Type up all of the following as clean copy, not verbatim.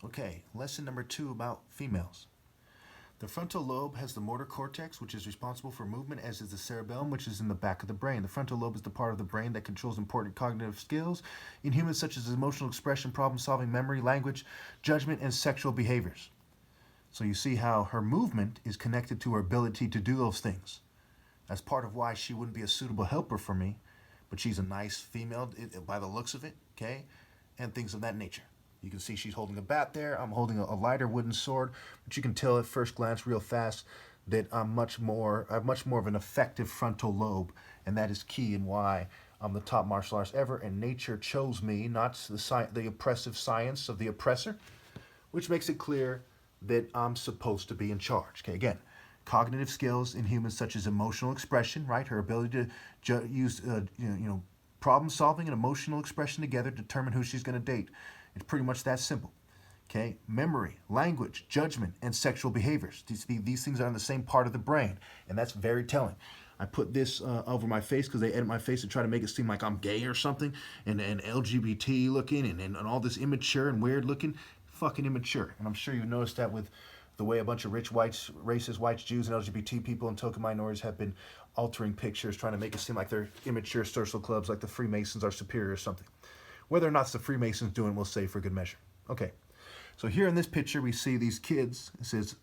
Okay, lesson number 2 about females. The frontal lobe has the motor cortex, which is responsible for movement, as is the cerebellum, which is in the back of the brain. The frontal lobe is the part of the brain that controls important cognitive skills in humans, such as emotional expression, problem solving, memory, language, judgment, and sexual behaviors. So you see how her movement is connected to her ability to do those things. That's part of why she wouldn't be a suitable helper for me, but she's a nice female by the looks of it, okay? And things of that nature. You can see she's holding a bat there. I'm holding a lighter wooden sword, but you can tell at first glance real fast that I have much more of an effective frontal lobe, and that is key in why I'm the top martial artist ever, and nature chose me, not the oppressive science of the oppressor, which makes it clear that I'm supposed to be in charge. Okay, again, cognitive skills in humans such as emotional expression, right? Her ability to use, problem solving and emotional expression together to determine who she's going to date. It's pretty much that simple. Okay, memory, language, judgment, and sexual behaviors. These things are in the same part of the brain, and that's very telling. I put this over my face because they edit my face to try to make it seem like I'm gay or something, and LGBT looking, and all this immature and weird looking, fucking immature. And I'm sure you've noticed that with the way a bunch of rich whites, racist whites, Jews, and LGBT people and token minorities have been altering pictures, trying to make it seem like they're immature social clubs, like the Freemasons are superior or something. Whether or not it's the Freemasons doing, we'll say for good measure. Okay, so here in this picture, we see these kids. It says,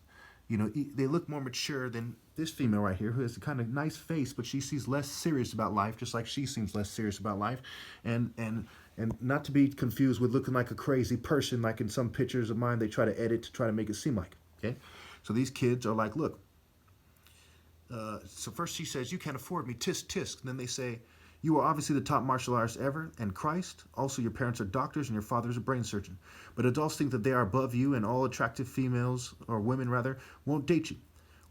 they look more mature than this female right here, who has a kind of nice face, but she seems less serious about life, just like she seems less serious about life. And not to be confused with looking like a crazy person, like in some pictures of mine, they try to edit to try to make it seem like. Okay, so these kids are like, look. So first she says, you can't afford me, tisk tisk. And then they say, you are obviously the top martial artist ever, and Christ. Also, your parents are doctors, and your father is a brain surgeon. But adults think that they are above you, and all attractive females, or women rather, won't date you.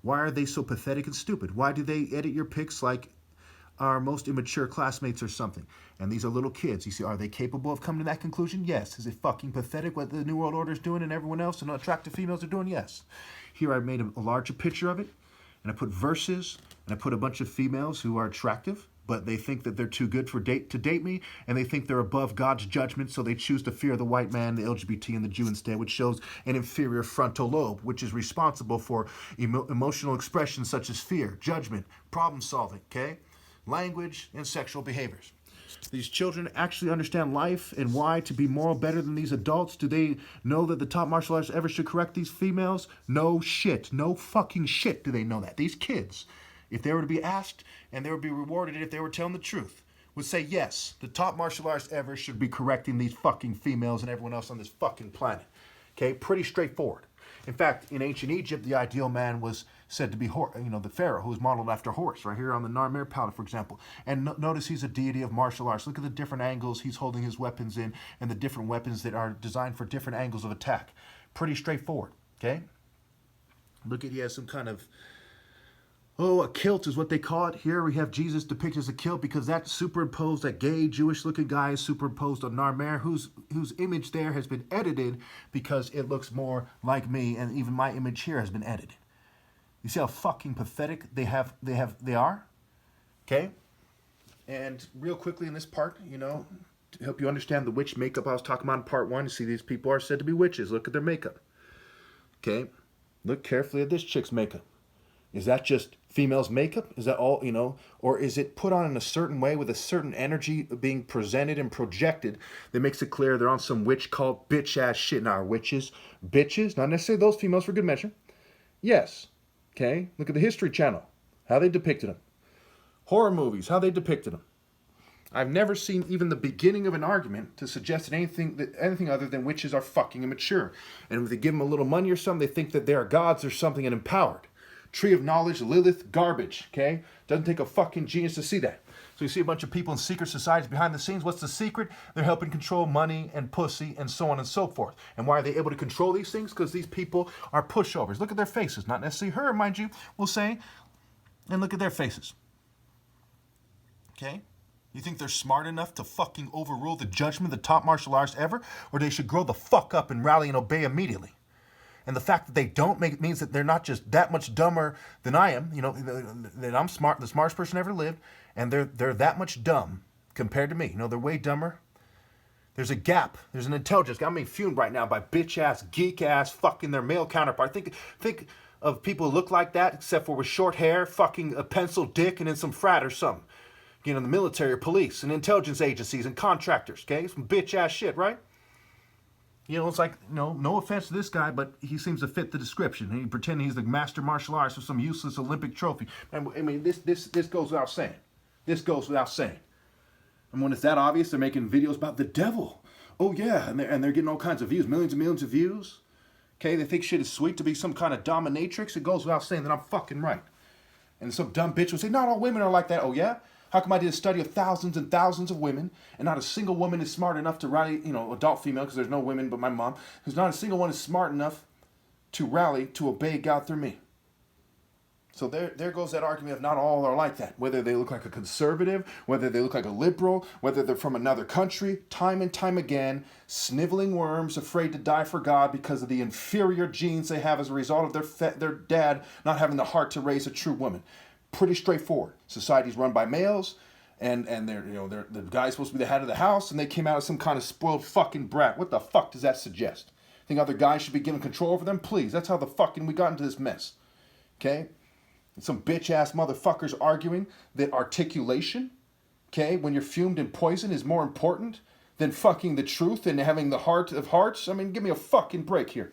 Why are they so pathetic and stupid? Why do they edit your pics like our most immature classmates or something? And these are little kids. You see, are they capable of coming to that conclusion? Yes. Is it fucking pathetic what the New World Order is doing and everyone else and attractive females are doing? Yes. Here I made a larger picture of it, and I put verses, and I put a bunch of females who are attractive, but they think that they're too good to date me, and they think they're above God's judgment, so they choose to fear the white man, the LGBT, and the Jew instead, which shows an inferior frontal lobe, which is responsible for emotional expressions such as fear, judgment, problem solving, okay? Language, and sexual behaviors. These children actually understand life and why to be moral better than these adults. Do they know that the top martial artists ever should correct these females? No shit. No fucking shit do they know that. These kids, if they were to be asked and they would be rewarded if they were telling the truth, would say yes, the top martial artists ever should be correcting these fucking females and everyone else on this fucking planet. Okay, pretty straightforward. In fact, in ancient Egypt, the ideal man was said to be, the pharaoh, who was modeled after a horse, right here on the Narmer palette, for example. And notice he's a deity of martial arts. Look at the different angles he's holding his weapons in and the different weapons that are designed for different angles of attack. Pretty straightforward, okay? Look at, he has some kind of, a kilt is what they call it. Here we have Jesus depicted as a kilt because that superimposed, that gay Jewish-looking guy is superimposed on Narmer, whose image there has been edited because it looks more like me, and even my image here has been edited. You see how fucking pathetic they are? Okay? And real quickly in this part, to help you understand the witch makeup I was talking about in part 1, you see these people are said to be witches. Look at their makeup. Okay? Look carefully at this chick's makeup. Is that just female's makeup? Is that all, or is it put on in a certain way with a certain energy being presented and projected that makes it clear they're on some witch cult bitch-ass shit? Now, are witches bitches? Not necessarily those females for good measure. Yes. Okay? Look at the History Channel. How they depicted them. Horror movies. How they depicted them. I've never seen even the beginning of an argument to suggest that anything other than witches are fucking immature. And if they give them a little money or something, they think that they are gods or something and empowered. Tree of Knowledge, Lilith, garbage, okay? Doesn't take a fucking genius to see that. So you see a bunch of people in secret societies behind the scenes. What's the secret? They're helping control money and pussy and so on and so forth. And why are they able to control these things? Because these people are pushovers. Look at their faces. Not necessarily her, mind you, we'll say. And look at their faces. Okay? You think they're smart enough to fucking overrule the judgment of the top martial artists ever? Or they should grow the fuck up and rally and obey immediately? And the fact that they don't means that they're not just that much dumber than I am, that I'm smart, the smartest person ever lived, and they're that much dumb compared to me. They're way dumber There's a gap. There's an intelligence. I'm being fumed right now by bitch ass, geek ass, fucking their male counterpart. Think of people who look like that, except for with short hair, fucking a pencil dick, and then some frat or something. You know, the military or police and intelligence agencies and contractors, okay? Some bitch ass shit, right? You know, it's like, no offense to this guy, but he seems to fit the description. He pretending he's the master martial artist of some useless Olympic trophy. And I mean, this goes without saying. This goes without saying. And when it's that obvious, they're making videos about the devil. Oh yeah, and they're getting all kinds of views, millions and millions of views. Okay, they think shit is sweet to be some kind of dominatrix. It goes without saying that I'm fucking right. And some dumb bitch will say, not all women are like that. Oh yeah? How come I did a study of thousands and thousands of women, and not a single woman is smart enough to rally, adult female, because there's no women but my mom, who's not a single one is smart enough to rally to obey God through me. So there goes that argument of not all are like that. Whether they look like a conservative, whether they look like a liberal, whether they're from another country, time and time again, sniveling worms afraid to die for God because of the inferior genes they have as a result of their dad not having the heart to raise a true woman. Pretty straightforward. Society's run by males, and they're the guy's supposed to be the head of the house, and they came out as some kind of spoiled fucking brat. What the fuck does that suggest? Think other guys should be given control over them? Please, that's how the fucking we got into this mess. Okay? And some bitch ass motherfuckers arguing that articulation, okay, when you're fumed in poison is more important than fucking the truth and having the heart of hearts. I mean, give me a fucking break here.